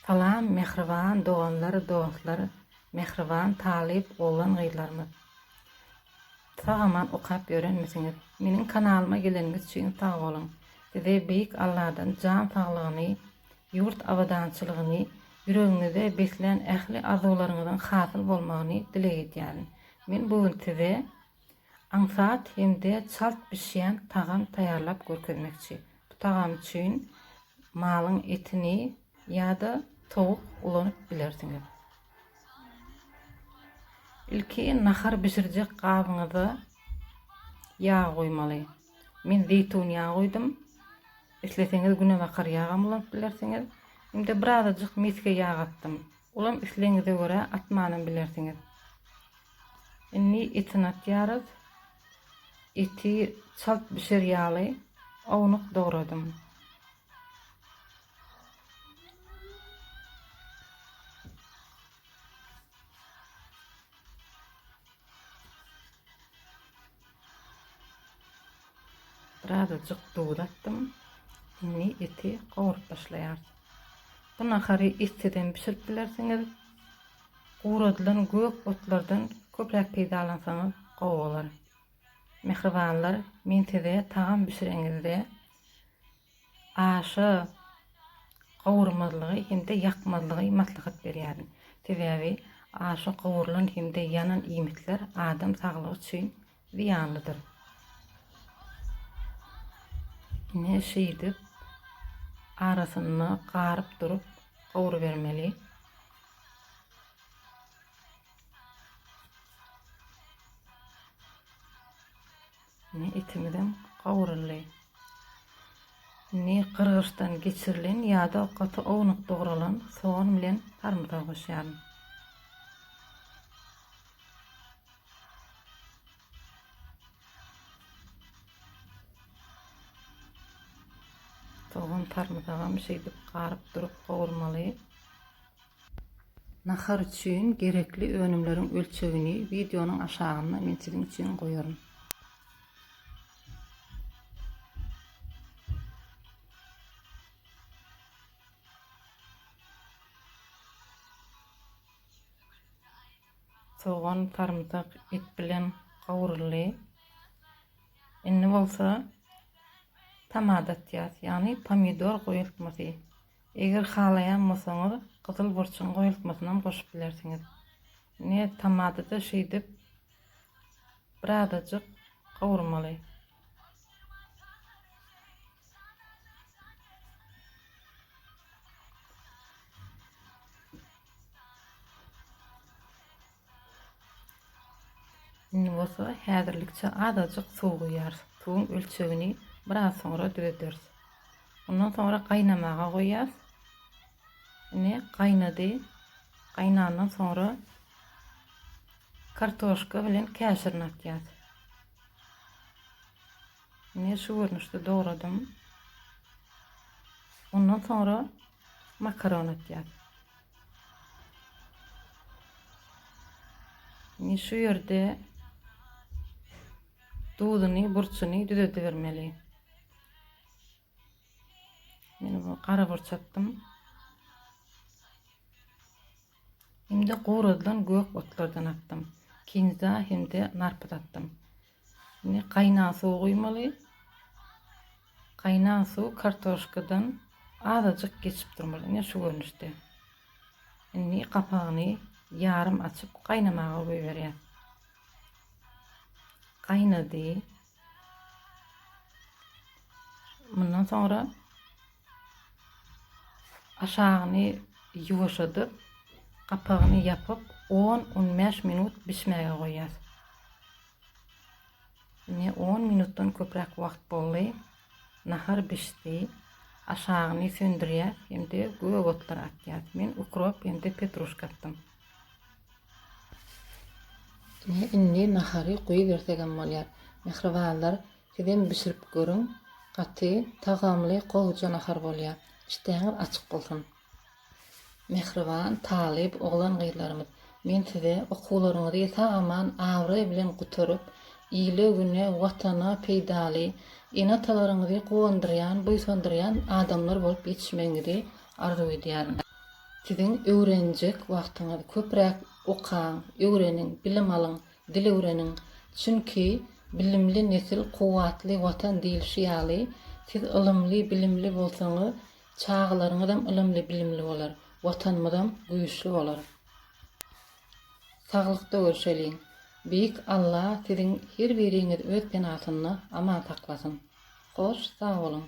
Salam mehriban doganlar, dostlar, mehriban talip bolan gyýlarymyz. Sagaman okap öýrenmesiňiz. Meniň kanalyma geleniňiz üçin sag bolun. Size beýik Allahdan jan saglygyny, ýurt awadançylygyny, ýüregiňizde beslen ähli arzularyňyzdan hasyl bolmagyny dilek edýän. Men bugün size aňsat hemde çalt pişýän tagam taýýarlap görkezmekçi. Bu tagam üçin malyň etini ýa-da towuk ulanyp bilersiňiz. İlki nahar pişirjek gabyňyza ýağ goýmaly. Men zeytun ýağı goýdum. Isleseňiz güne bakar ýağam ulanyp bilersiňiz. Indi birazajyk miske ýağ atdym. Ulam isleňize görä atmanyny bilersiňiz. Inni etini atýarys. Eti çalt pişirýäli, awnyk dogradym. Birazajyk duz attım. Inni eti gowaryp başlaýar. Bu nahary istiden pişirip bilersiňiz. Guradylan gök otlardan köpräk peýdalansaňyz gowy bolar. Mehribanlar, men size tagam pişireňizde aşy gowurmazlygy hemde ýakmazlygy maslahat berýärin. Sebäbi aşy gowurulan hemde yanan iýmitler adam saglygy üçin ziýanlydyr. Ne şeýdip arasyny garyp durup gowur bermeli. Ne etimizden gowurly. Ne qırgıçdan geçirilen ýa-da gaty awnyk dogralan soğan bilen sarımsak goşýar. Soğan sarımsagam şeýdip garyp durup gowurmaly. Nahar üçin gerekli önümleriň ölçegini videonyň aşagyna men siziň üçin goýarym. Soğan, sarımsak et bilen gowurly. Inni bolsa tamadat ýaz, ýani pomidor goýulmasy. Eger halaýan bolsaňyz, gyzyl burçun goýulmasyna goşup bilersiňiz. Ne tamadaty şeýdip birazajyk gowurmaly. Indi bolsa häzirlikçe azajyk suw goýar. Suwun ölçegini biraz soňra düzederiz. Ondan soňra gaýnamaga goýýas. Ne gaýnady. Gaýnandan soňra kartoşka bilen käşirini atýas. Ne şu görnüşde dogradym. Ondan soňra makaron atýas. Ne şu ýerde duduny, burçuny düzedi bermeli. Men bu gara burç attım. Hemde gowradylan gök otlardan attım. Kinza hemde narpyt attım. Ne gaýnan suw goýmaly. Gaýnan suw kartoşkadan azajyk geçip durmaly. Ne şu görnüşde. Inni gapagyny ýarym açyp gaýnamaga goýberýär. Gaýnady. Mundan soňra aşagyny ýuwaşadyp, gapagyny ýapyp 10-15 minut pişmäge goýýar. Ne 10 minutdan köpräk wagt boldy. Nahar pişdi. Aşagyny söndürýär, hemde gök otlar atýar. Men ukrop hemde petruşka attym. Ne indi nahary goýup bersegem bolýar. Mehribanlar, sizem pişirip görüň. Gaty, tagamly, gowuja nahar bolýar. İşteňiz açyk bolsun. Mehriban, talip, oglan gyýlarymyz. Men size okuwlaryňyzy sagaman awry bilen guturup, ýyly güne watana peýdaly, enatalaryňyzy gowandyrýan, boýsandyrýan adamlar bolup ýetişmeňizi arzu edýär. Sizin öwrenjek wagtyňyz köpräk okaň, öwrenin, bilim alyň, dil öwrenin. Çünki bilimli nesil kuwatly watan diýilşi ýaly siz ilimli, bilimli bolsaňyz çağlaryňyzam ilimli, bilimli bolar. Watanymyzam güýçli bolar. Saglykda görüşeliň. Büyük Allah sizin her biriňiz öz penatyny aman saklasyn. Hoş, sag bolun.